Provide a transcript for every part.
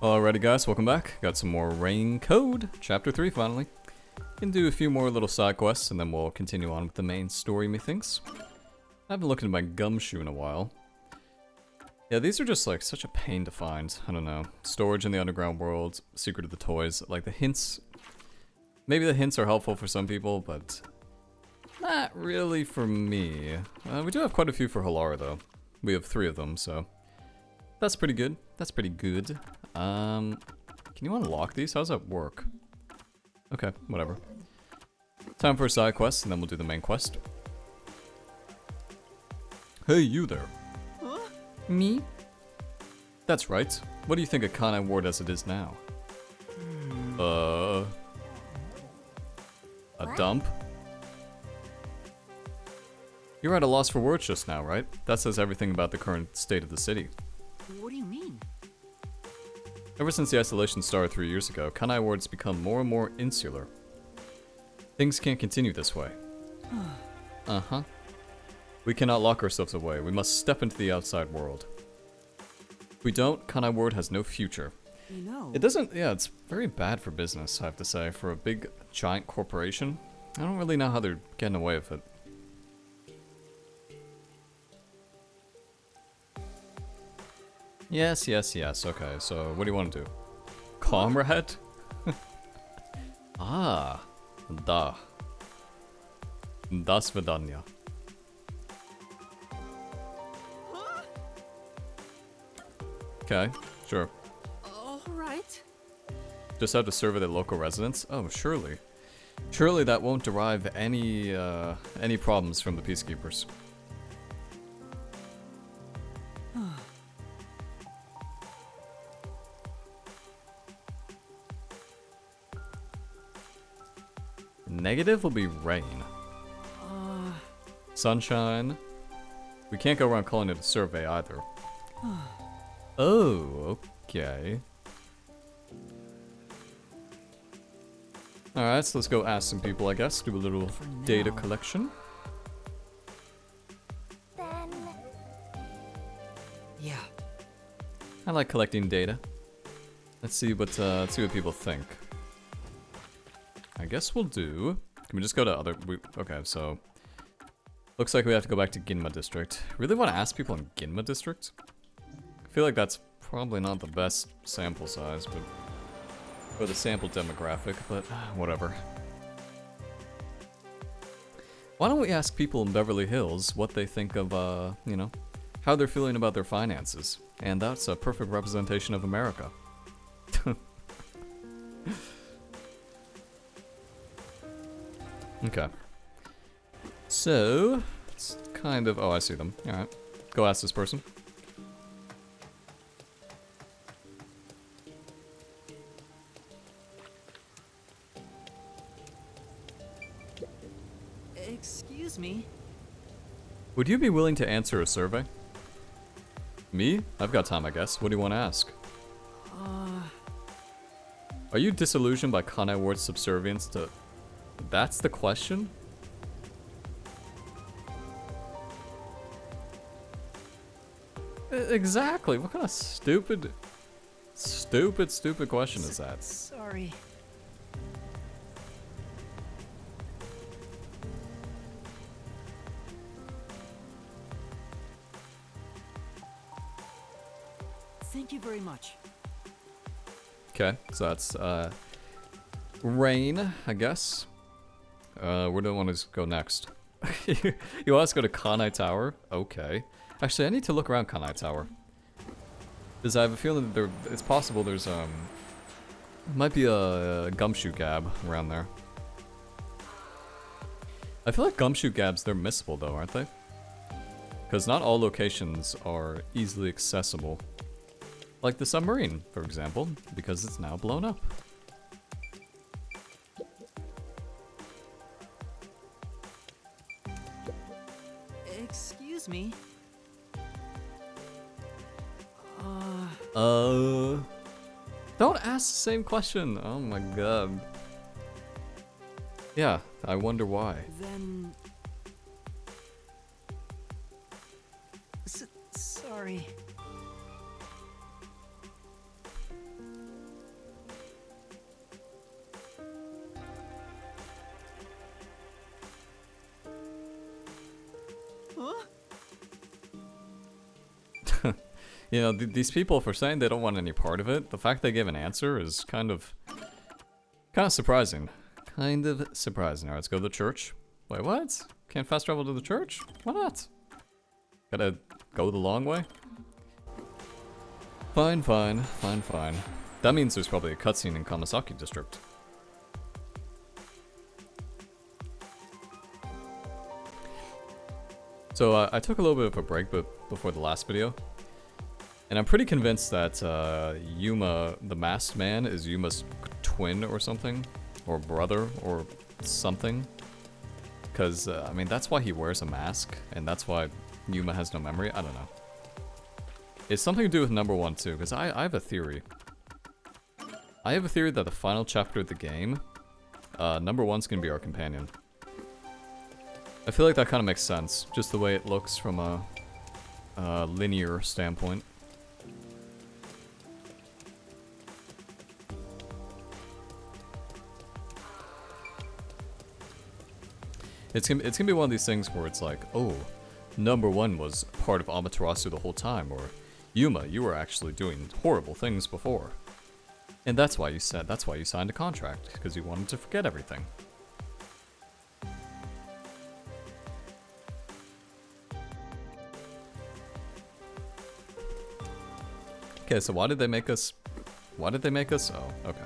Alrighty guys, welcome back. Got some more Rain Code, Chapter 3 finally. Can do a few more little side quests and then we'll continue on with the main story, methinks. I haven't looked at my gumshoe in a while. Yeah, these are just like such a pain to find. I don't know. Storage in the underground world, secret of the toys. Like the hints, maybe the hints are helpful for some people, but not really for me. We do have quite a few for Halara though. We have 3 of them, so that's pretty good. That's pretty good. Can you unlock these? How does that work? Okay, whatever. Time for a side quest, and then we'll do the main quest. Hey, you there. Huh? Me? That's right. What do you think of Kanai Ward as it is now? A dump? You're at a loss for words just now, right? That says everything about the current state of the city. What do you mean? Ever since the isolation started 3 years ago, Kanai Ward's become more and more insular. Things can't continue this way. Uh-huh. We cannot lock ourselves away. We must step into the outside world. If we don't, Kanai Ward has no future. You know. It doesn't, yeah, it's very bad for business, I have to say. For a big, giant corporation, I don't really know how they're getting away with it. Yes, yes, yes. Okay, so what do you want to do? Comrade? Ah, da. Das Vidanya. Okay, sure. All right. Just have to survey the local residents? Oh, surely. Surely that won't derive any problems from the peacekeepers. Negative will be rain. Sunshine. We can't go around calling it a survey either. Oh, okay. Alright, so let's go ask some people, I guess. Do a little data collection. Then... Yeah. I like collecting data. Let's see what people think. I guess we'll do... Can we just go to other... okay, so... Looks like we have to go back to Ginma District. Really want to ask people in Ginma District? I feel like that's probably not the best sample size, but... Or the sample demographic, but whatever. Why don't we ask people in Beverly Hills what they think of, you know, how they're feeling about their finances. And that's a perfect representation of America. Okay. So, it's kind of... Oh, I see them. Alright. Go ask this person. Excuse me. Would you be willing to answer a survey? Me? I've got time, I guess. What do you want to ask? Are you disillusioned by Kanai Ward's subservience to... That's the question? Exactly. What kind of stupid question is that? Sorry. Thank you very much. Okay, so that's Rain, I guess. Where do I want to go next? You want us to go to Kanai Tower? Okay. Actually, I need to look around Kanai Tower. Because I have a feeling that it's possible there's, might be a gumshoe gab around there. I feel like gumshoe gabs, they're missable though, aren't they? Because not all locations are easily accessible. Like the submarine, for example, because it's now blown up. Excuse me. Don't ask the same question. Oh my god. Yeah, I wonder why. Then... Sorry. You know, these people, for saying they don't want any part of it, the fact they gave an answer is kind of surprising. Kind of surprising. Alright, let's go to the church. Wait, what? Can't fast travel to the church? Why not? Gotta go the long way? Fine, fine, fine, fine. That means there's probably a cutscene in Kamasaki District. So I took a little bit of a break before the last video. And I'm pretty convinced that Yuma, the masked man, is Yuma's twin or something. Or brother or something. Because, I mean, that's why he wears a mask. And that's why Yuma has no memory. I don't know. It's something to do with number 1 too. Because I have a theory. I have a theory that the final chapter of the game, number 1's going to be our companion. I feel like that kind of makes sense. Just the way it looks from a linear standpoint. It's gonna be one of these things where it's like, oh, number 1 was part of Amaterasu the whole time, or Yuma, you were actually doing horrible things before. And that's why you signed a contract, because you wanted to forget everything. Okay, so why did they make us? Oh, okay.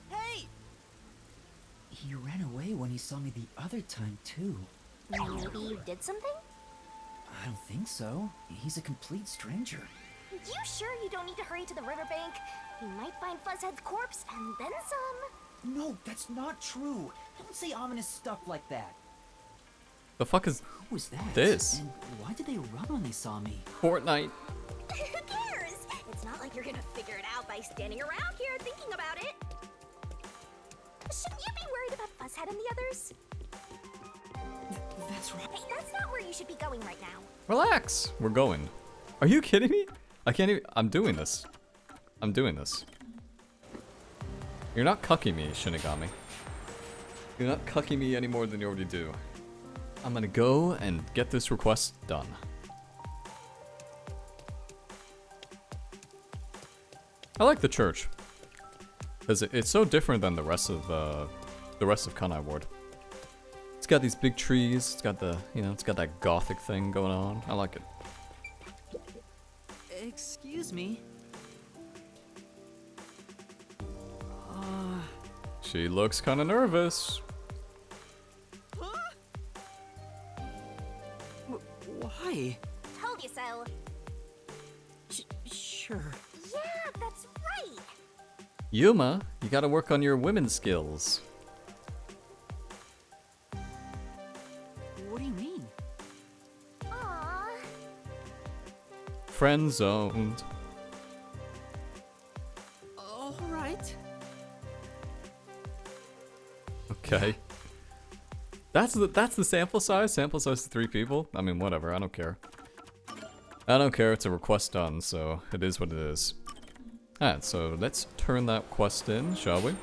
Hey! He ran away when he saw me the other time, too. Maybe you did something? I don't think so. He's a complete stranger. You sure you don't need to hurry to the riverbank? You might find Fuzzhead's corpse and then some. No, that's not true. Don't say ominous stuff like that. The fuck is Who was that? this? And why did they run when they saw me? Fortnite? Who cares? It's not like you're gonna figure it out by standing around here thinking about it. Shouldn't you be worried about Fuzzhead and the others? That's right. Hey, that's not where you should be going right now. Relax. We're going. Are you kidding me? I can't even. I'm doing this. I'm doing this. You're not cucking me, Shinigami. You're not cucking me any more than you already do. I'm gonna go and get this request done. I like the church. Because it's so different than the rest of Kanai Ward. It's got these big trees, it's got the, you know, it's got that gothic thing going on. I like it. Excuse me. She looks kind of nervous. Huh? Why? Told you so. Sure. Yeah, that's right. Yuma, you gotta work on your women's skills. What do you mean? Aww. Friend zoned. All right. Okay. That's the sample size? Sample size to 3 people? I mean, whatever, I don't care. I don't care, it's a request done, so it is what it is. Alright, so let's turn that quest in, shall we?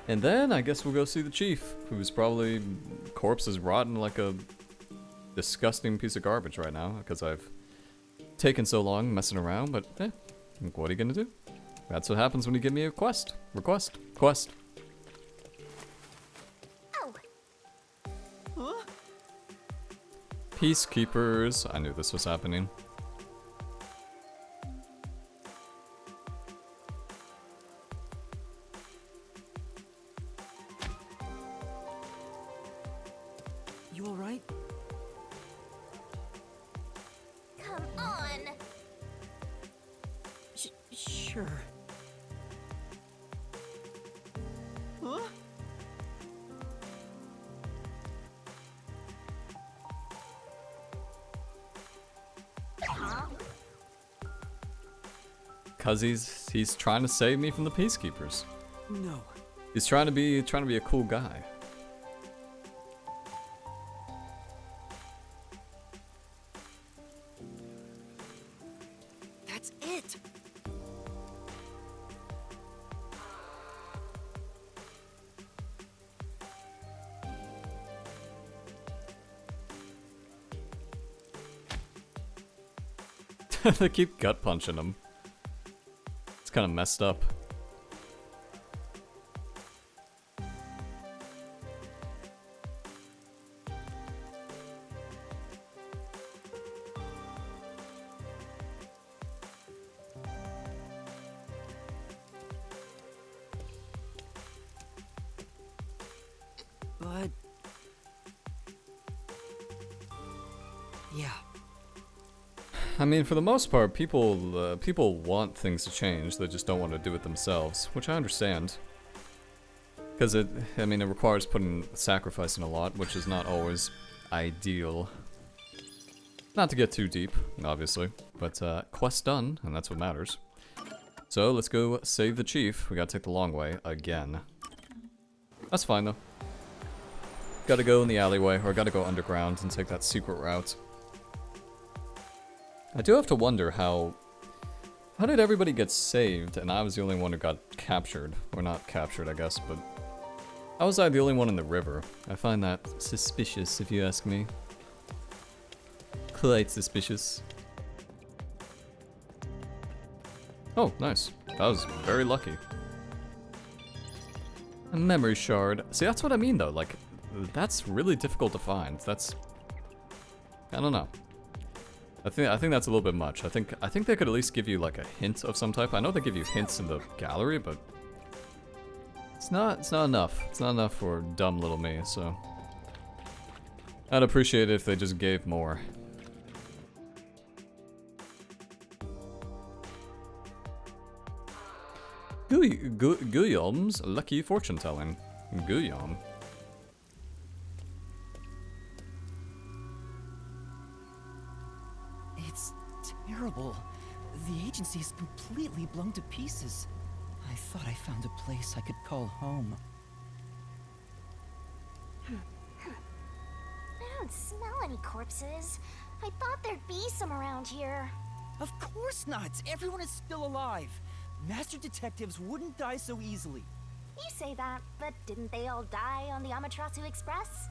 And then I guess we'll go see the chief, who's probably corpse is rotten like a disgusting piece of garbage right now, because I've taken so long messing around, but what are you gonna do? That's what happens when you give me a quest. Quest. Oh, Huh? Peacekeepers. I knew this was happening. You all right? come on. Sure. Huh? Huh? Cause he's trying to save me from the peacekeepers. No. He's trying to be a cool guy. That's it. They keep gut punching him. It's kind of messed up. But... yeah. I mean, for the most part, people want things to change. They just don't want to do it themselves, which I understand. Because it requires sacrificing a lot, which is not always ideal. Not to get too deep, obviously, but quest done, and that's what matters. So let's go save the chief. We gotta take the long way again. That's fine though. Gotta go in the alleyway, or gotta go underground and take that secret route. I do have to wonder how did everybody get saved and I was the only one who got captured? Or not captured, I guess, but how was I the only one in the river? I find that suspicious, if you ask me. Quite suspicious. Oh, nice. That was very lucky. A memory shard. See, that's what I mean though, like, that's really difficult to find. That's... I don't know. I think that's a little bit much. I think they could at least give you like a hint of some type. I know they give you hints in the gallery, but it's not enough. It's not enough for dumb little me, so I'd appreciate it if they just gave more. Guillaume's lucky fortune telling. Guillaume. It's terrible. The agency is completely blown to pieces. I thought I found a place I could call home. I don't smell any corpses. I thought there'd be some around here. Of course not! Everyone is still alive! Master detectives wouldn't die so easily. You say that, but didn't they all die on the Amaterasu Express?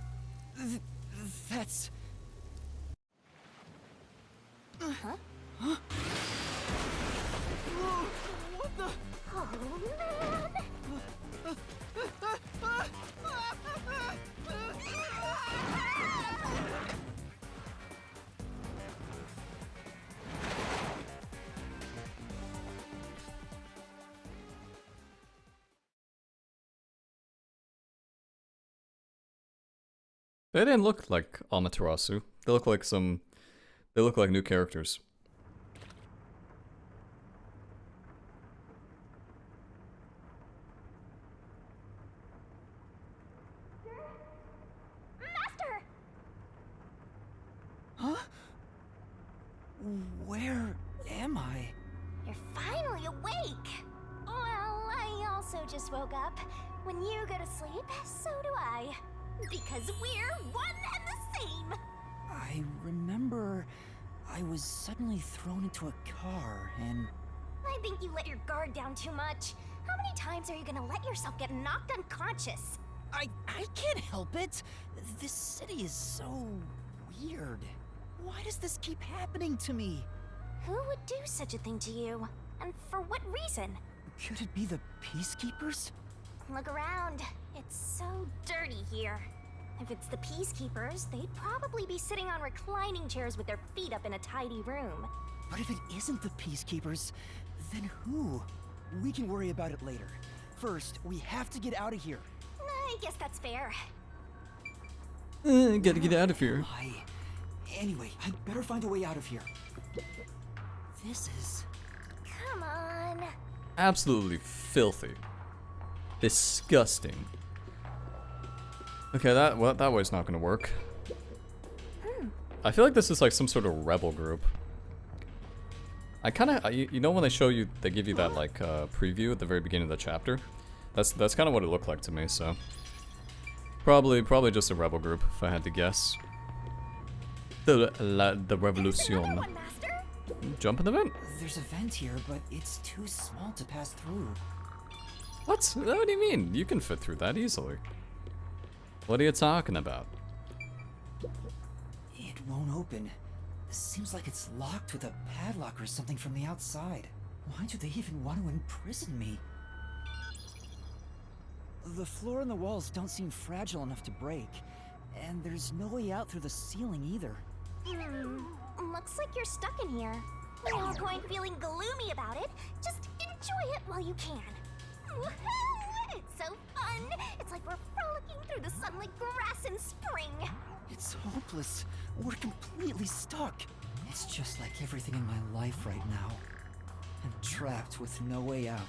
That's... Huh? Huh? What the... Oh, man! They didn't look like Amaterasu. They look like they look like new characters. Master! Huh? Where am I? You're finally awake! Well, I also just woke up. When you go to sleep, so do I. Because we're one and the same! I remember I was suddenly thrown into a car and... I think you let your guard down too much. How many times are you gonna let yourself get knocked unconscious? I can't help it! This city is so... weird. Why does this keep happening to me? Who would do such a thing to you? And for what reason? Could it be the Peacekeepers? Look around. It's so dirty here. If it's the Peacekeepers, they'd probably be sitting on reclining chairs with their feet up in a tidy room. But if it isn't the Peacekeepers, then who? We can worry about it later. First, we have to get out of here. I guess that's fair. Gotta get out of here. Why? Anyway, I'd better find a way out of here. This is... Come on. Absolutely filthy. Disgusting. Okay, that way's not gonna work. I feel like this is like some sort of rebel group. I kinda, you know when they show you, they give you that like preview at the very beginning of the chapter? That's kind of what it looked like to me, so. Probably just a rebel group, if I had to guess. The Revolution. One, Master? Jump in the vent? There's a vent here, but it's too small to pass through. What do you mean? You can fit through that easily. What are you talking about? It won't open. Seems like it's locked with a padlock or something from the outside. Why do they even want to imprison me? The floor and the walls don't seem fragile enough to break, and there's no way out through the ceiling either. Looks like you're stuck in here. No point feeling gloomy about it. Just enjoy it while you can. Woohoo! It's so fun! It's like we're frolicking through the sunlit grass in spring. It's hopeless. We're completely stuck. It's just like everything in my life right now. I'm trapped with no way out.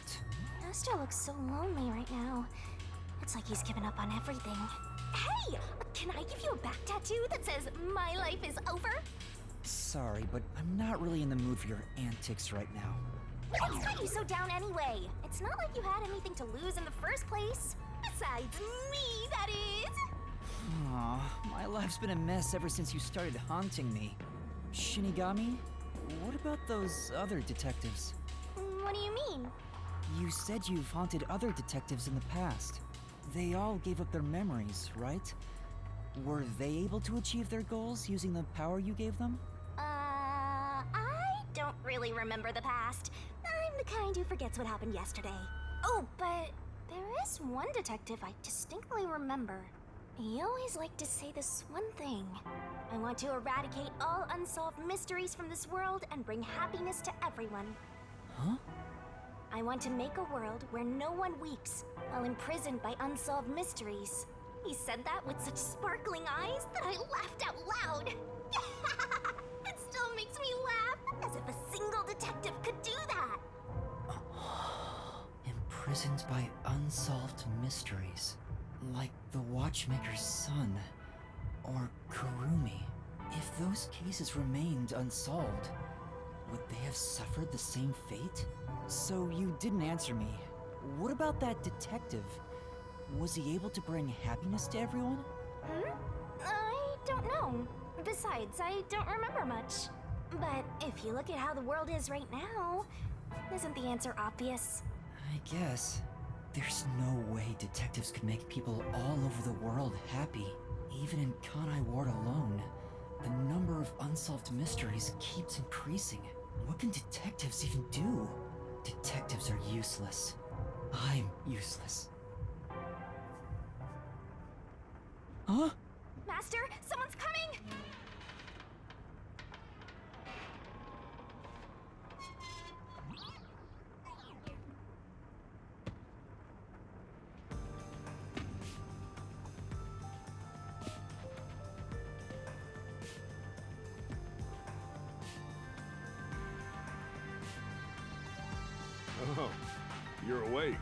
Master looks so lonely right now. It's like he's given up on everything. Hey! Can I give you a back tattoo that says, "My life is over"? Sorry, but I'm not really in the mood for your antics right now. What's got you so down anyway? It's not like you had anything to lose in the first place. Besides me, that is. Aw, my life's been a mess ever since you started haunting me. Shinigami? What about those other detectives? What do you mean? You said you've haunted other detectives in the past. They all gave up their memories, right? Were they able to achieve their goals using the power you gave them? I don't really remember the past. I'm the kind who forgets what happened yesterday. Oh, but there is one detective I distinctly remember. He always liked to say this one thing. I want to eradicate all unsolved mysteries from this world and bring happiness to everyone. Huh? I want to make a world where no one weeps while imprisoned by unsolved mysteries. He said that with such sparkling eyes that I laughed out loud. It still makes me laugh, as if a single detective could do that. Imprisoned by unsolved mysteries. Like the Watchmaker's son. Or Kurumi. If those cases remained unsolved, would they have suffered the same fate? So you didn't answer me. What about that detective? Was he able to bring happiness to everyone? I don't know. Besides, I don't remember much. But if you look at how the world is right now, isn't the answer obvious? I guess. There's no way detectives could make people all over the world happy. Even in Kanai Ward alone, the number of unsolved mysteries keeps increasing. What can detectives even do? Detectives are useless. I'm useless. Huh? Master, someone's coming! Oh, you're awake.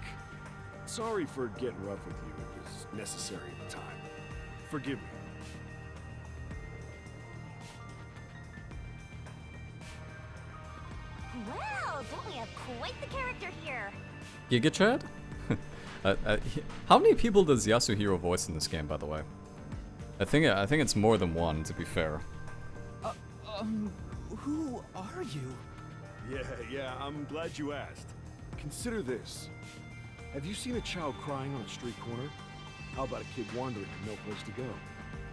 Sorry for getting rough with you. It was necessary at the time. Forgive me. Well, don't we have quite the character here? Giga Chad? How many people does Yasuhiro voice in this game, by the way? I think it's more than one, to be fair. Who are you? Yeah, I'm glad you asked. Consider this. Have you seen a child crying on a street corner? How about a kid wandering with no place to go?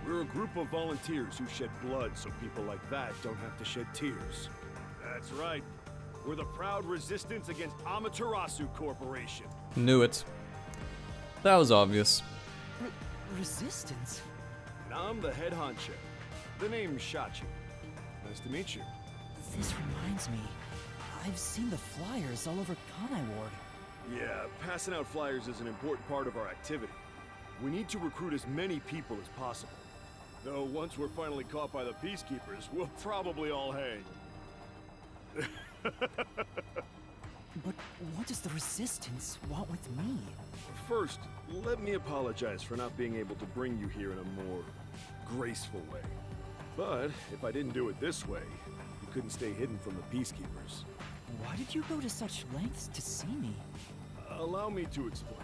We're a group of volunteers who shed blood so people like that don't have to shed tears. That's right. We're the proud resistance against Amaterasu Corporation. Knew it. That was obvious. Resistance? And I'm the head honcho. The name's Shachi. Nice to meet you. This reminds me. I've seen the flyers all over Kanai Ward. Yeah, passing out flyers is an important part of our activity. We need to recruit as many people as possible. Though once we're finally caught by the peacekeepers, we'll probably all hang. But what does the Resistance want with me? First, let me apologize for not being able to bring you here in a more graceful way. But if I didn't do it this way, you couldn't stay hidden from the peacekeepers. Why did you go to such lengths to see me? Allow me to explain.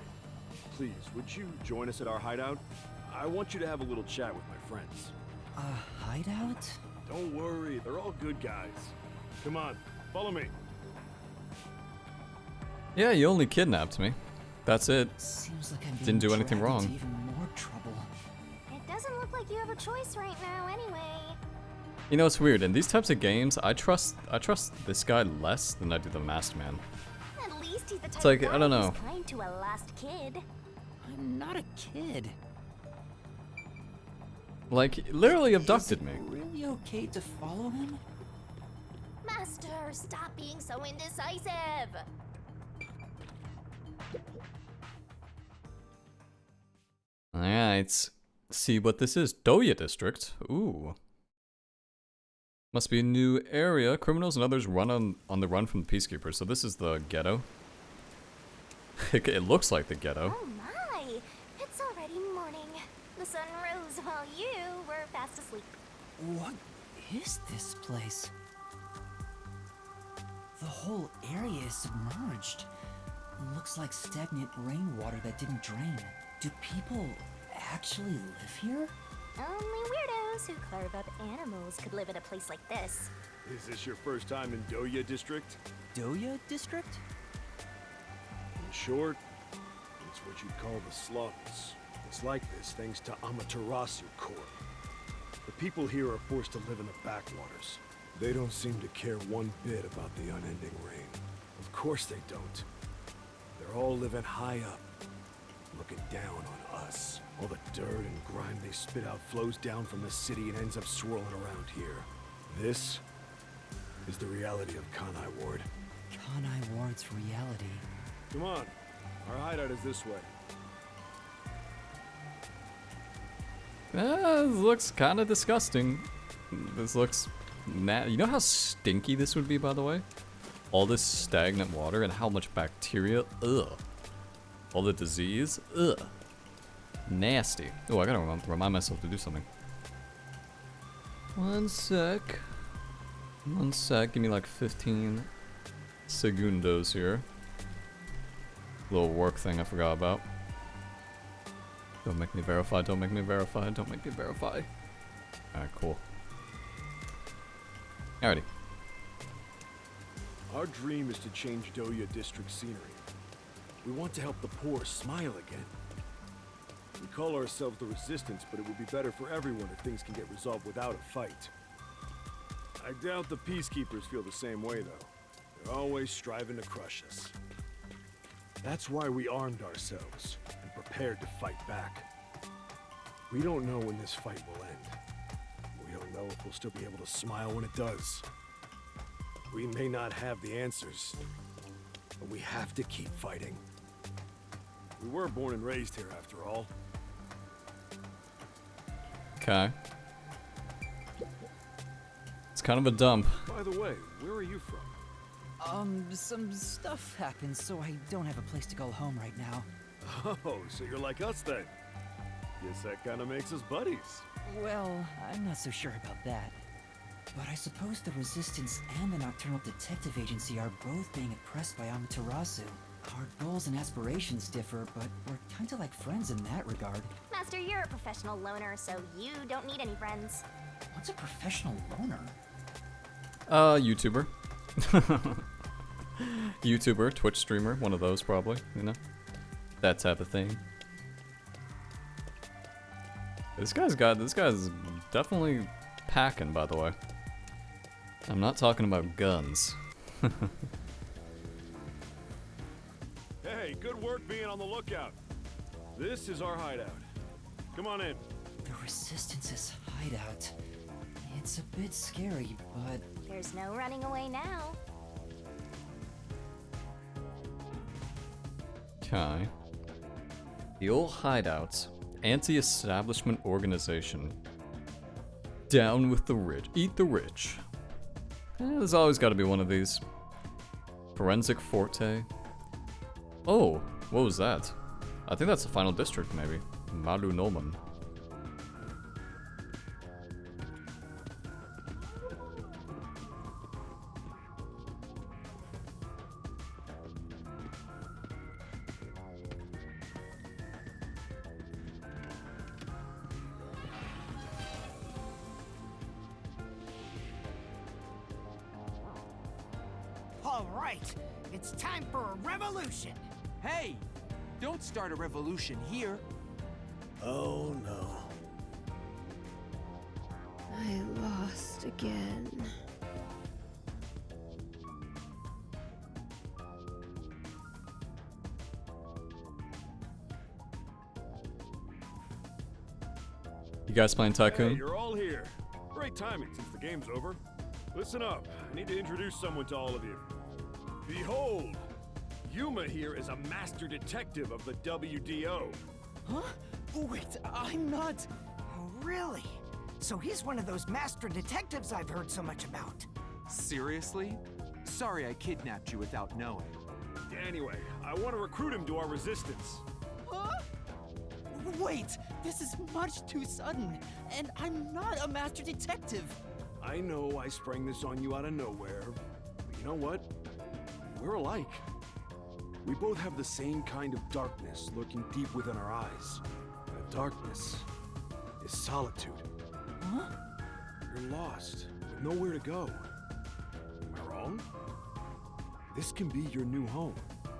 Please, would you join us at our hideout? I want you to have a little chat with my friends. A hideout? Don't worry, they're all good guys. Come on, follow me. Yeah, you only kidnapped me. That's it. Seems like I'm being Didn't do anything dragged wrong. into even more trouble. It doesn't look like you have a choice right now, anyway. You know, it's weird. In these types of games, I trust this guy less than I do the masked man. At least he's the type It's like, of I don't guy know. who's kind to a lost kid. I'm not a kid. Like, literally abducted me. Is it really okay to follow him? Master, stop being so indecisive. Alright. See what this is. Doya District. Ooh. Must be a new area. Criminals and others run on the run from the Peacekeepers. So this is the ghetto. It looks like the ghetto. Oh my! It's already morning. The sun rose while you were fast asleep. What is this place? The whole area is submerged. Looks like stagnant rainwater that didn't drain. Do people actually live here? Only weirdos who carve up animals could live in a place like this. Is this your first time in Doya District? Doya District? In short, it's what you'd call the slums. It's like this thanks to Amaterasu Corp. The people here are forced to live in the backwaters. They don't seem to care one bit about the unending rain. Of course they don't. They're all living high up, looking down on us. All the dirt and grime they spit out flows down from the city and ends up swirling around here. This is the reality of Kanai Ward. Kanai Ward's reality. Come on, our hideout is this way. This looks kind of disgusting. This looks you know how stinky this would be, by the way? All this stagnant water and how much bacteria. Ugh. All the disease. Ugh. Nasty. Oh, I gotta remind myself to do something. One sec. One sec. Give me like 15 segundos here. Little work thing I forgot about. Don't make me verify, don't make me verify, don't make me verify. Alright, cool. Alrighty. Our dream is to change Doya District scenery. We want to help the poor smile again. We call ourselves the Resistance, but it would be better for everyone if things can get resolved without a fight. I doubt the Peacekeepers feel the same way, though. They're always striving to crush us. That's why we armed ourselves and prepared to fight back. We don't know when this fight will end. We don't know if we'll still be able to smile when it does. We may not have the answers, but we have to keep fighting. We were born and raised here, after all. Okay. It's kind of a dump. By the way, where are you from? Some stuff happened, so I don't have a place to go home right now. Oh, so you're like us then. Guess that kind of makes us buddies. Well, I'm not so sure about that. But I suppose the Resistance and the Nocturnal Detective Agency are both being oppressed by Amaterasu. Our goals and aspirations differ, but we're kinda like friends in that regard. Master, you're a professional loner, so you don't need any friends. What's a professional loner? YouTuber. YouTuber, Twitch streamer, one of those probably, you know? That type of thing. This guy's definitely packing, by the way. I'm not talking about guns. Hey, good work being on the lookout. This is our hideout. Come on in. The Resistance's hideout. It's a bit scary, but... There's no running away now. Okay. The old hideouts. Anti-establishment organization. Down with the rich. Eat the rich. There's always got to be one of these. Forensic Forte. Oh, what was that? I think that's the final district, maybe. Malu Noman. All right, it's time for a revolution. Hey, don't start a revolution here. Oh no. I lost again. You guys playing Tycoon? Hey, you're all here. Great timing since the game's over. Listen up. I need to introduce someone to all of you. Behold, Yuma here is a master detective of the WDO. Huh? Wait, I'm not... Really? So he's one of those master detectives I've heard so much about. Seriously? Sorry I kidnapped you without knowing. Anyway, I want to recruit him to our resistance. Huh? Wait, this is much too sudden, and I'm not a master detective. I know I sprang this on you out of nowhere, but you know what? We're alike. We both have the same kind of darkness lurking deep within our eyes. That darkness is solitude. Huh? You're lost, with nowhere to go. Am I wrong? This can be your new home.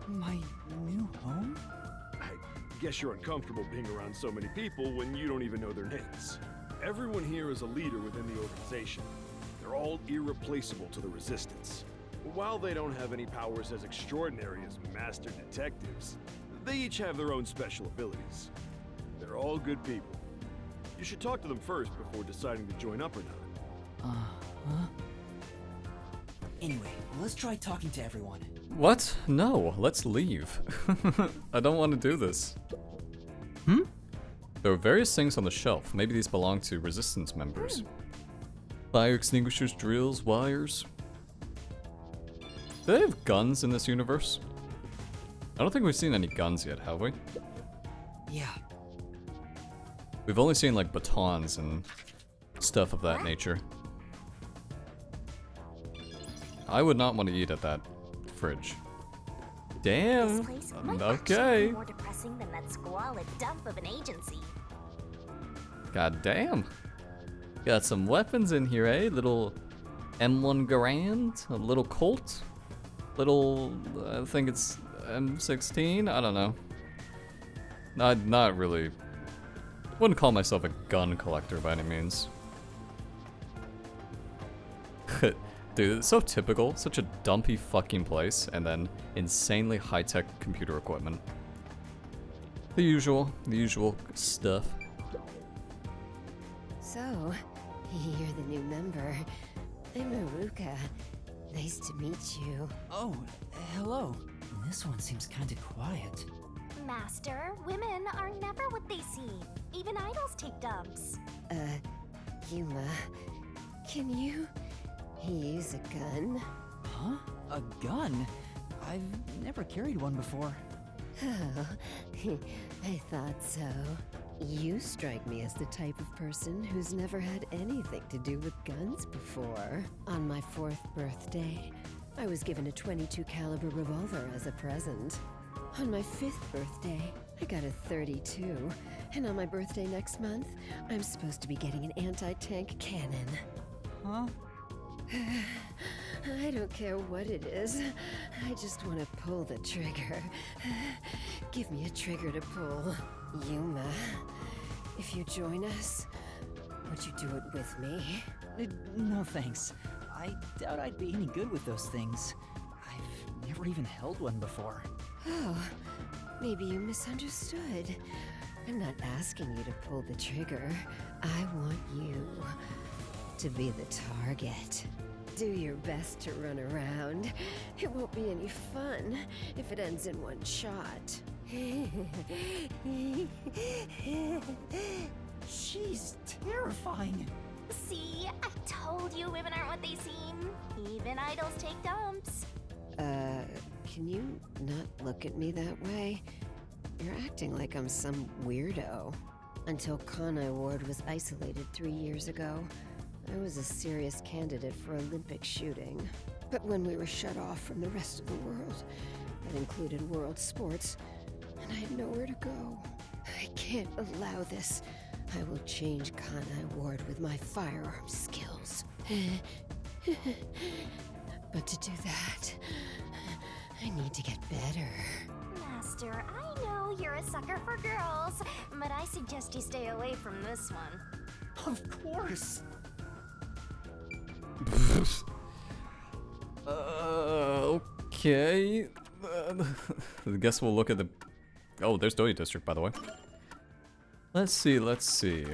My new home? I guess you're uncomfortable being around so many people when you don't even know their names. Everyone here is a leader within the organization. They're all irreplaceable to the Resistance. While they don't have any powers as extraordinary as master detectives, they each have their own special abilities. They're all good people. You should talk to them first before deciding to join up or not. Huh? Anyway, let's try talking to everyone. What? No, let's leave. I don't want to do this. There are various things on the shelf. Maybe these belong to Resistance members. Fire extinguishers, drills, wires. Do they have guns in this universe? I don't think we've seen any guns yet, have we? Yeah. We've only seen like batons and stuff of that nature. I would not want to eat at that fridge. Damn. This place might actually Okay. be more depressing than that squalid dump of an agency. God damn. Got some weapons in here, eh? Little M1 Garand, a little Colt, little, I think it's M16, I don't know. Not really. Wouldn't call myself a gun collector by any means. Dude, it's so typical. Such a dumpy fucking place, and then insanely high-tech computer equipment. The usual stuff. So, you're the new member. I'm Aruka. Nice to meet you. Oh, hello. This one seems kinda quiet. Master, women are never what they seem. Even idols take dumps. Yuma, can you use a gun? Huh? A gun? I've never carried one before. Oh, I thought so. You strike me as the type of person who's never had anything to do with guns before. On my 4th birthday, I was given a .22 caliber revolver as a present. On my 5th birthday, I got a .32, and on my birthday next month, I'm supposed to be getting an anti-tank cannon. Huh? I don't care what it is. I just want to pull the trigger. Give me a trigger to pull. Yuma, if you join us, would you do it with me? No thanks. I doubt I'd be any good with those things. I've never even held one before. Oh, maybe you misunderstood. I'm not asking you to pull the trigger. I want you to be the target. Do your best to run around. It won't be any fun if it ends in one shot. She's terrifying. See, I told you women aren't what they seem. Even idols take dumps. Can you not look at me that way? You're acting like I'm some weirdo. Until Kanai Ward was isolated 3 years ago, I was a serious candidate for Olympic shooting. But when we were shut off from the rest of the world, that included world sports, and I had nowhere to go. I can't allow this. I will change Kanai Ward with my firearm skills. But to do that, I need to get better. Master, I know you're a sucker for girls, but I suggest you stay away from this one. Of course. Okay. I guess we'll look at the... Oh, there's Doya District, by the way. Let's see, let's see.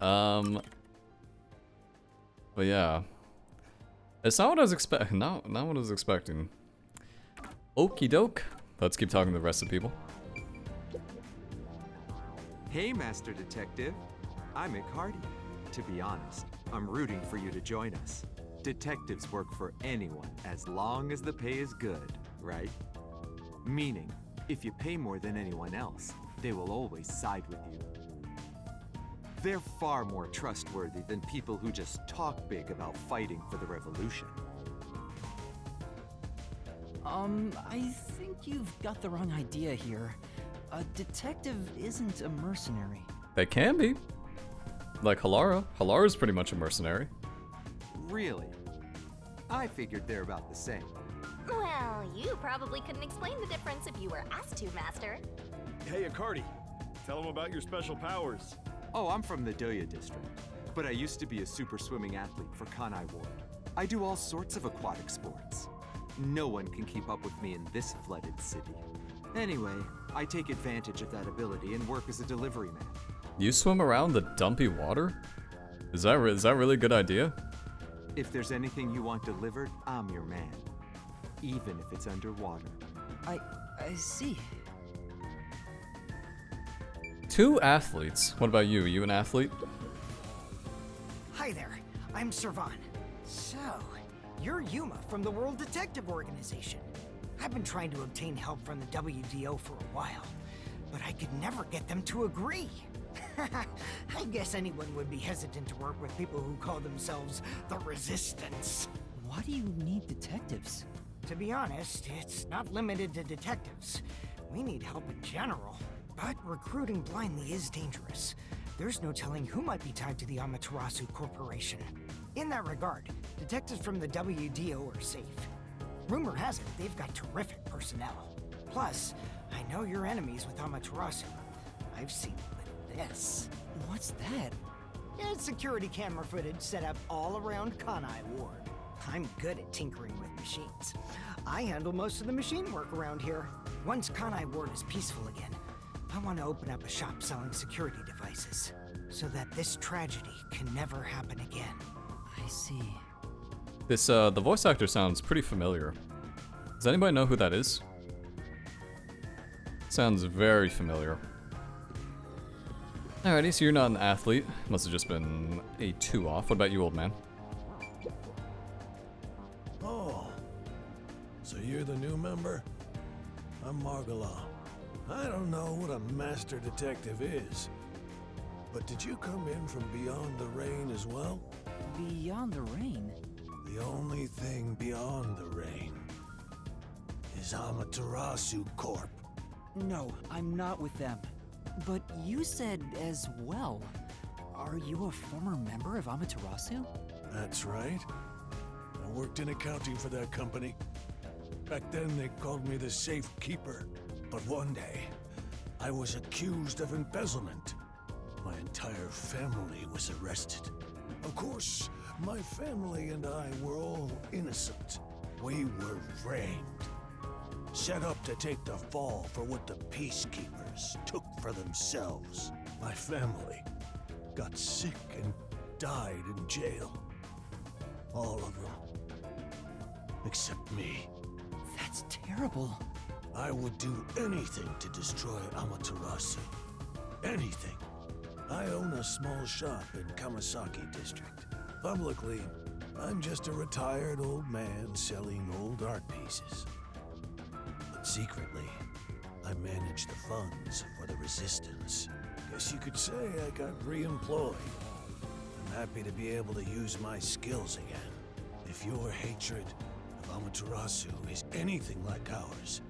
But yeah. It's not what I was expecting. Not what I was expecting. Okie doke. Let's keep talking to the rest of the people. Hey, Master Detective. I'm Mick Hardy. To be honest, I'm rooting for you to join us. Detectives work for anyone as long as the pay is good, right? Meaning, if you pay more than anyone else, they will always side with you. They're far more trustworthy than people who just talk big about fighting for the revolution. I think you've got the wrong idea here. A detective isn't a mercenary. They can be. Like Halara. Halara's pretty much a mercenary. Really? I figured they're about the same. Well, you probably couldn't explain the difference if you were asked to, Master. Hey, Akardi. Tell them about your special powers. Oh, I'm from the Doya District, but I used to be a super swimming athlete for Kanai Ward. I do all sorts of aquatic sports. No one can keep up with me in this flooded city. Anyway, I take advantage of that ability and work as a delivery man. You swim around the dumpy water? Is that really a good idea? If there's anything you want delivered, I'm your man. Even if it's underwater. I see. 2 athletes. What about you? Are you an athlete? Hi there, I'm Servan. So, you're Yuma from the World Detective Organization. I've been trying to obtain help from the WDO for a while, but I could never get them to agree. I guess anyone would be hesitant to work with people who call themselves the Resistance. Why do you need detectives? To be honest, it's not limited to detectives. We need help in general. But recruiting blindly is dangerous. There's no telling who might be tied to the Amaterasu Corporation. In that regard, detectives from the WDO are safe. Rumor has it they've got terrific personnel. Plus, I know you're enemies with Amaterasu. I've seen it with this. What's that? It's security camera footage set up all around Kanai Ward. I'm good at tinkering with machines. I handle most of the machine work around here. Once Kanai Ward is peaceful again, I want to open up a shop selling security devices, so that this tragedy can never happen again. I see. This, the voice actor sounds pretty familiar. Does anybody know who that is? Sounds very familiar. Alrighty, so you're not an athlete. Must have just been a 2 off. What about you, old man? Oh, so you're the new member? I'm Margala. I don't know what a master detective is, but did you come in from beyond the rain as well? Beyond the rain? The only thing beyond the rain is Amaterasu Corp. No, I'm not with them. But you said as well. Are you a former member of Amaterasu? That's right. I worked in accounting for that company. Back then they called me the safe keeper. But one day, I was accused of embezzlement. My entire family was arrested. Of course, my family and I were all innocent. We were framed. Set up to take the fall for what the peacekeepers took for themselves. My family got sick and died in jail. All of them. Except me. That's terrible. I would do anything to destroy Amaterasu. Anything. I own a small shop in Kamasaki District. Publicly, I'm just a retired old man selling old art pieces. But secretly, I manage the funds for the Resistance. Guess you could say I got re-employed. I'm happy to be able to use my skills again. If your hatred of Amaterasu is anything like ours,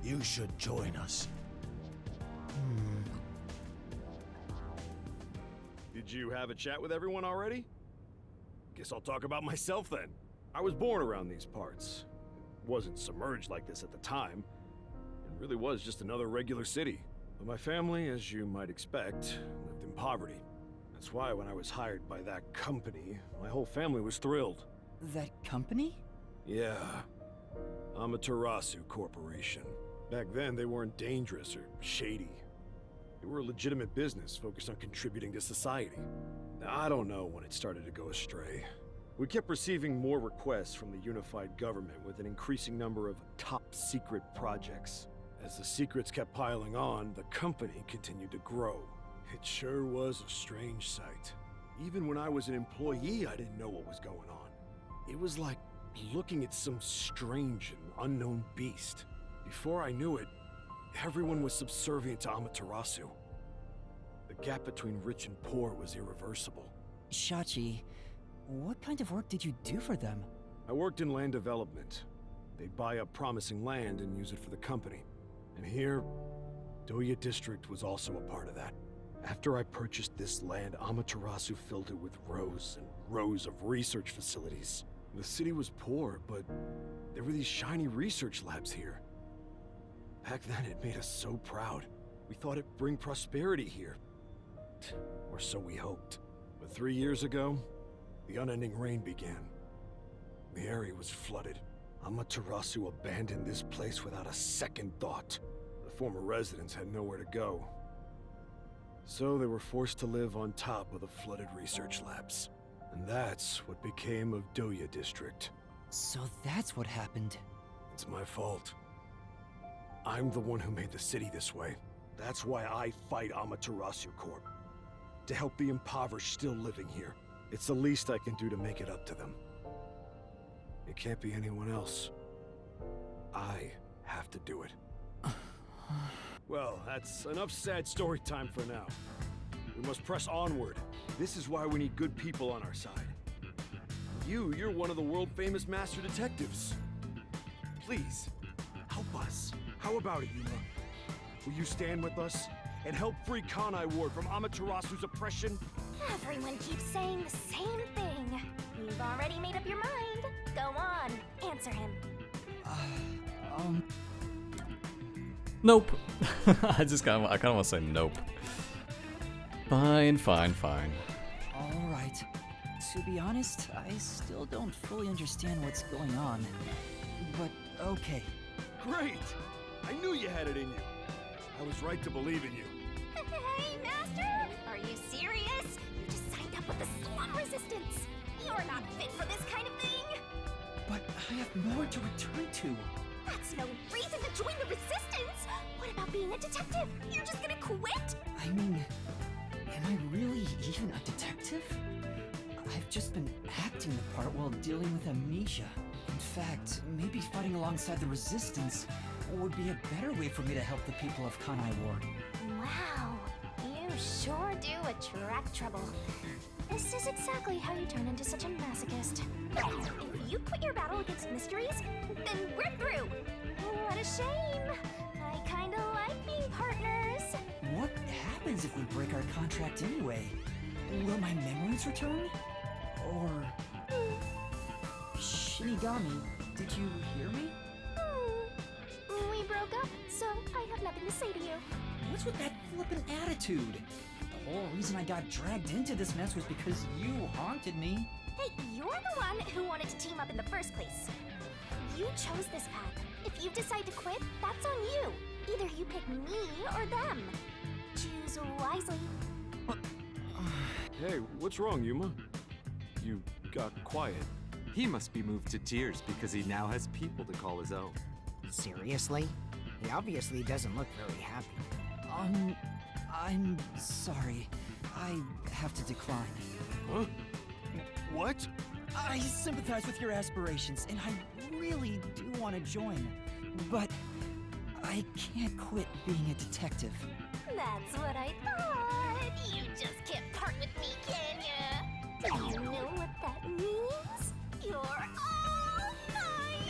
you should join us. Did you have a chat with everyone already? Guess I'll talk about myself then. I was born around these parts. Wasn't submerged like this at the time. It really was just another regular city. But my family, as you might expect, lived in poverty. That's why when I was hired by that company, my whole family was thrilled. That company? Yeah. Amaterasu Corporation. Back then, they weren't dangerous or shady. They were a legitimate business focused on contributing to society. Now, I don't know when it started to go astray. We kept receiving more requests from the unified government with an increasing number of top-secret projects. As the secrets kept piling on, the company continued to grow. It sure was a strange sight. Even when I was an employee, I didn't know what was going on. It was like looking at some strange and unknown beast. Before I knew it, everyone was subservient to Amaterasu. The gap between rich and poor was irreversible. Shachi, what kind of work did you do for them? I worked in land development. They'd buy up promising land and use it for the company. And here, Doya District was also a part of that. After I purchased this land, Amaterasu filled it with rows and rows of research facilities. The city was poor, but there were these shiny research labs here. Back then, it made us so proud. We thought it'd bring prosperity here. Or so we hoped. But 3 years ago, the unending rain began. The area was flooded. Amaterasu abandoned this place without a second thought. The former residents had nowhere to go. So they were forced to live on top of the flooded research labs. And that's what became of Doya District. So that's what happened. It's my fault. I'm the one who made the city this way. That's why I fight Amaterasu Corp. To help the impoverished still living here. It's the least I can do to make it up to them. It can't be anyone else. I have to do it. Well, that's enough sad story time for now. We must press onward. This is why we need good people on our side. You're one of the world-famous master detectives. Please, help us. How about it, Yuma? Will you stand with us and help free Kanai Ward from Amaterasu's oppression? Everyone keeps saying the same thing. You've already made up your mind. Go on, answer him. Nope. I kind of want to say nope. Fine. Alright. To be honest, I still don't fully understand what's going on. But okay. Great! I knew you had it in you. I was right to believe in you. Hey, Master! Are you serious? You just signed up with the slum resistance. You're not fit for this kind of thing. But I have nowhere to return to. That's no reason to join the resistance. What about being a detective? You're just gonna quit? I mean, am I really even a detective? I've just been acting the part while dealing with amnesia. In fact, maybe fighting alongside the resistance would be a better way for me to help the people of Kanai Ward. Wow, you sure do attract trouble. This is exactly how you turn into such a masochist. If you quit your battle against mysteries, then we're through. What a shame. I kinda like being partners. What happens if we break our contract anyway? Will my memories return? Or... Shinigami, did you hear me? We broke up, so I have nothing to say to you. What's with that flippant attitude? The whole reason I got dragged into this mess was because you haunted me. Hey, you're the one who wanted to team up in the first place. You chose this path. If you decide to quit, that's on you. Either you pick me or them. Choose wisely. Hey, what's wrong, Yuma? You got quiet. He must be moved to tears because he now has people to call his own. Seriously? He obviously doesn't look very happy. I'm sorry. I have to decline. Huh? What? I sympathize with your aspirations, and I really do want to join. But I can't quit being a detective. That's what I thought. You just can't part with me, can ya? Do you know what that means? You're all mine!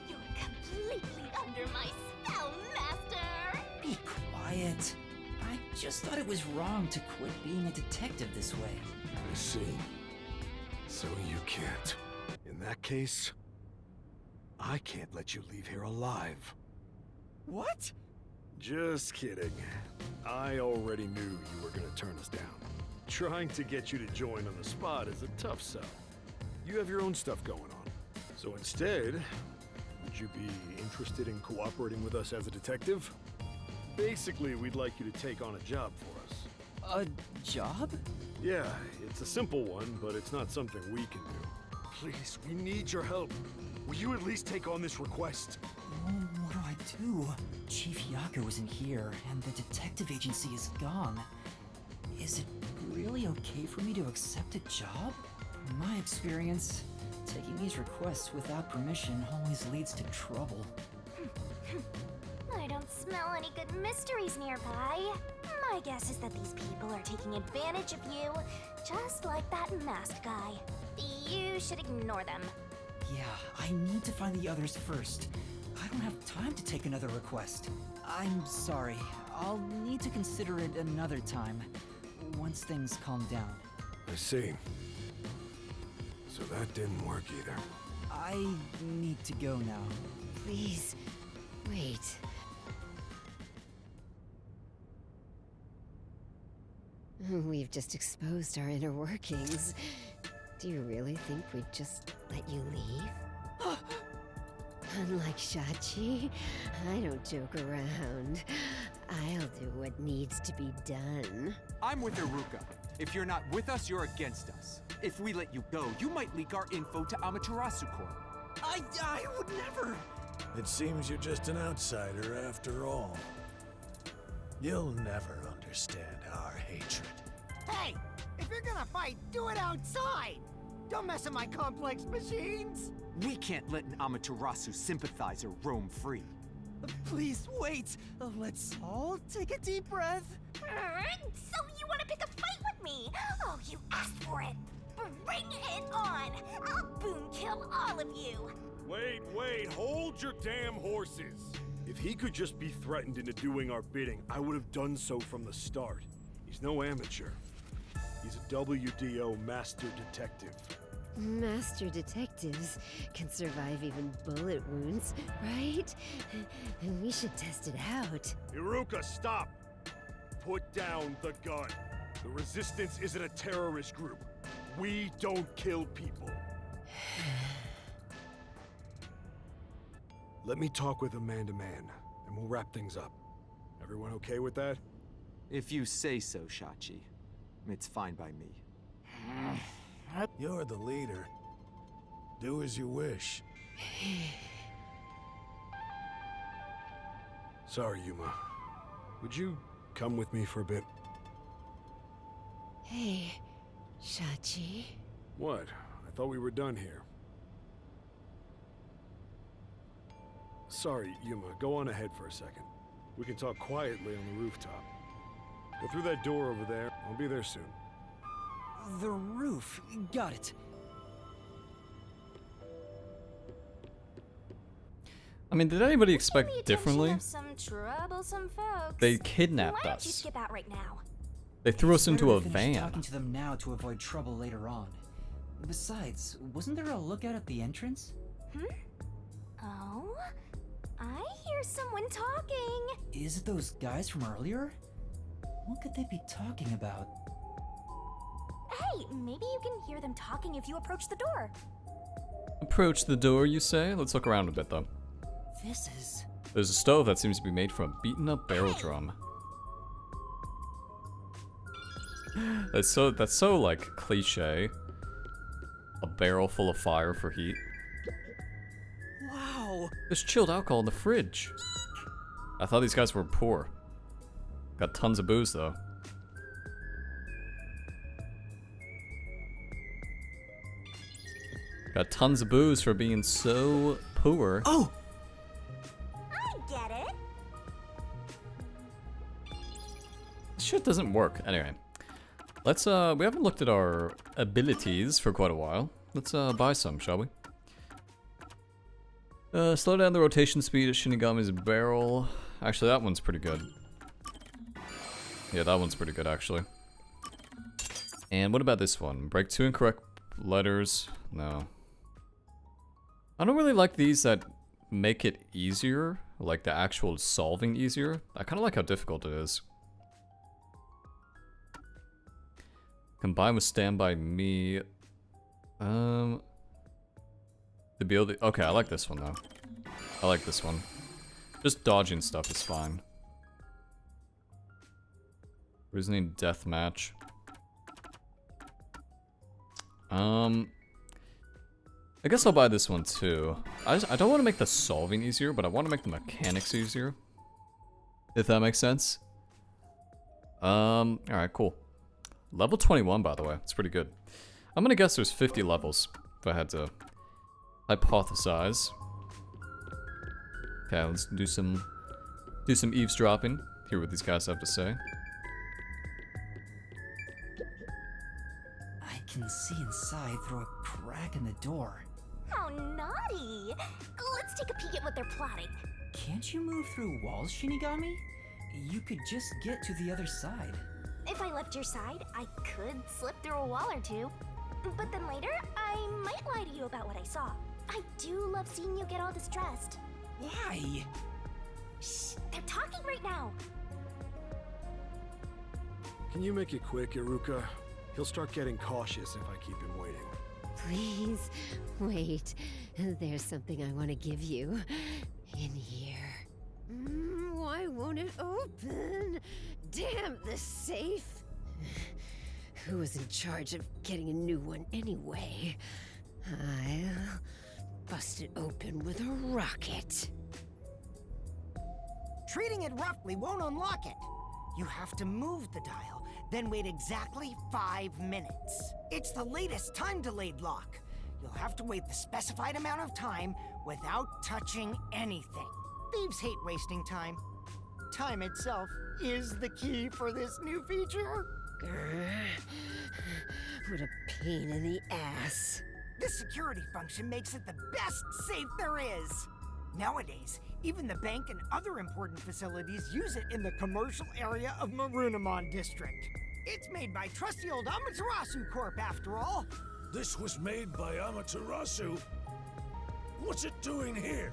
You're completely under my spell, Master! Be quiet. I just thought it was wrong to quit being a detective this way. I see. So you can't. In that case, I can't let you leave here alive. What? Just kidding. I already knew you were gonna turn us down. Trying to get you to join on the spot is a tough sell. You have your own stuff going on. So instead, would you be interested in cooperating with us as a detective? Basically, we'd like you to take on a job for us. A job? Yeah, it's a simple one, but it's not something we can do. Please, we need your help. Will you at least take on this request? Oh, what do I do? Chief Yaku isn't here, and the detective agency is gone. Is it really okay for me to accept a job? In my experience, taking these requests without permission always leads to trouble. I don't smell any good mysteries nearby. My guess is that these people are taking advantage of you, just like that masked guy. You should ignore them. Yeah, I need to find the others first. I don't have time to take another request. I'm sorry. I'll need to consider it another time, once things calm down. I see. So that didn't work either. I need to go now. Please, wait. We've just exposed our inner workings. Do you really think we'd just let you leave? Unlike Shachi, I don't joke around. I'll do what needs to be done. I'm with Iruka. If you're not with us, you're against us. If we let you go, you might leak our info to Amaterasu Corp. I would never! It seems you're just an outsider after all. You'll never understand our hatred. Hey, if you're gonna fight, do it outside. Don't mess with my complex machines. We can't let an Amaterasu sympathizer roam free. Please wait. Let's all take a deep breath. So you want to pick a fight with me? Oh, you asked for it. Bring it on. I'll boom kill all of you. Wait, hold your damn horses. If he could just be threatened into doing our bidding, I would have done so from the start. He's no amateur. He's a WDO master detective. Master detectives can survive even bullet wounds, right? And we should test it out. Iruka, stop! Put down the gun. The Resistance isn't a terrorist group. We don't kill people. Let me talk with him man to man, and we'll wrap things up. Everyone okay with that? If you say so, Shachi. It's fine by me. You're the leader. Do as you wish. Sorry, Yuma. Would you come with me for a bit? Hey, Shachi. What? I thought we were done here. Sorry, Yuma. Go on ahead for a second. We can talk quietly on the rooftop. Go through that door over there. I'll be there soon. The roof. Got it. I mean, did anybody With the expect attention differently? of some troublesome folks. They kidnapped Why don't you us. skip out right now? They threw us It's into better a to finish van. talking to them now to avoid trouble later on. Besides, wasn't there a lookout at the entrance? Oh? I hear someone talking. Is it those guys from earlier? What could they be talking about? Hey, maybe you can hear them talking if you approach the door. Approach the door, you say? Let's look around a bit, though. This is... There's a stove that seems to be made from a beaten-up barrel drum. That's so like cliche. A barrel full of fire for heat. Wow! There's chilled alcohol in the fridge. I thought these guys were poor. Got tons of booze though. Got tons of booze for being so poor. Oh! I get it. This shit doesn't work. Anyway. Let's, we haven't looked at our abilities for quite a while. Let's, buy some, shall we? Slow down the rotation speed of Shinigami's barrel. Actually, that one's pretty good. Yeah, that one's pretty good, actually. And what about this one? Break 2 incorrect letters. No. I don't really like these that make it easier. Like the actual solving easier. I kind of like how difficult it is. Combined with Stand By Me. To be able to... Okay, I like this one, though. I like this one. Just dodging stuff is fine. Reasoning Deathmatch. I guess I'll buy this one, too. I don't want to make the solving easier, but I want to make the mechanics easier. If that makes sense. Alright, cool. Level 21, by the way. It's pretty good. I'm gonna guess there's 50 levels, if I had to hypothesize. Okay, let's do some eavesdropping. Hear what these guys have to say. I can see inside through a crack in the door. How naughty! Let's take a peek at what they're plotting. Can't you move through walls, Shinigami? You could just get to the other side. If I left your side, I could slip through a wall or two. But then later, I might lie to you about what I saw. I do love seeing you get all distressed. Why? Shh, they're talking right now. Can you make it quick, Iruka? He'll start getting cautious if I keep him waiting. Please, wait. There's something I want to give you. In here. Why won't it open? Damn this safe! Who was in charge of getting a new one anyway? I'll bust it open with a rocket. Treating it roughly won't unlock it. You have to move the dial, then wait exactly 5 minutes. It's the latest time-delayed lock. You'll have to wait the specified amount of time without touching anything. Thieves hate wasting time. Time itself is the key for this new feature. What a pain in the ass. This security function makes it the best safe there is. Nowadays, even the bank and other important facilities use it in the commercial area of Marunimon District. It's made by trusty old Amaterasu Corp, after all. This was made by Amaterasu? What's it doing here?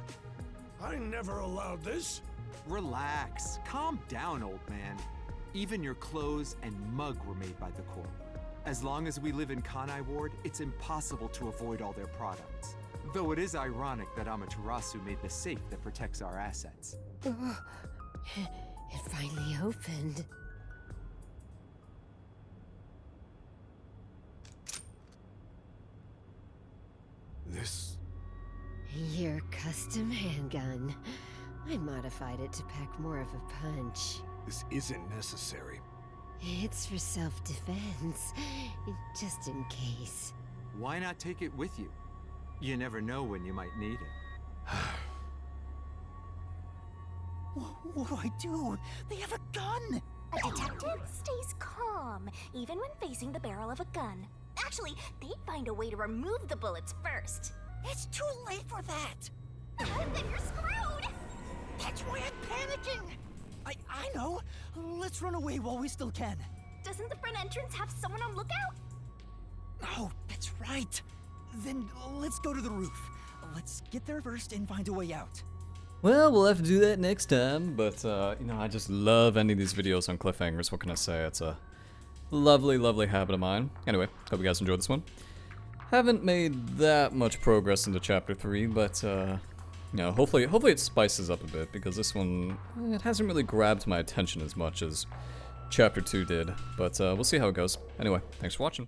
I never allowed this. Relax. Calm down, old man. Even your clothes and mug were made by the Corp. As long as we live in Kanai Ward, it's impossible to avoid all their products. Though it is ironic that Amaterasu made the safe that protects our assets. Oh, it finally opened. This... Your custom handgun. I modified it to pack more of a punch. this isn't necessary. It's for self-defense, just in case. Why not take it with you? You never know when you might need it. What do I do? They have a gun! A detective stays calm, even when facing the barrel of a gun. Actually, they'd find a way to remove the bullets first. It's too late for that! Then you're screwed! That's why I'm panicking! I know! Let's run away while we still can. Doesn't the front entrance have someone on lookout? Oh, that's right! Then let's go to the roof. Let's get there first and find a way out. Well, we'll have to do that next time, but, you know, I just love ending these videos on cliffhangers. What can I say? It's a lovely, lovely habit of mine. Anyway, hope you guys enjoyed this one. Haven't made that much progress into Chapter 3, but, you know, hopefully it spices up a bit, because this one, it hasn't really grabbed my attention as much as Chapter 2 did. But, we'll see how it goes. Anyway, thanks for watching.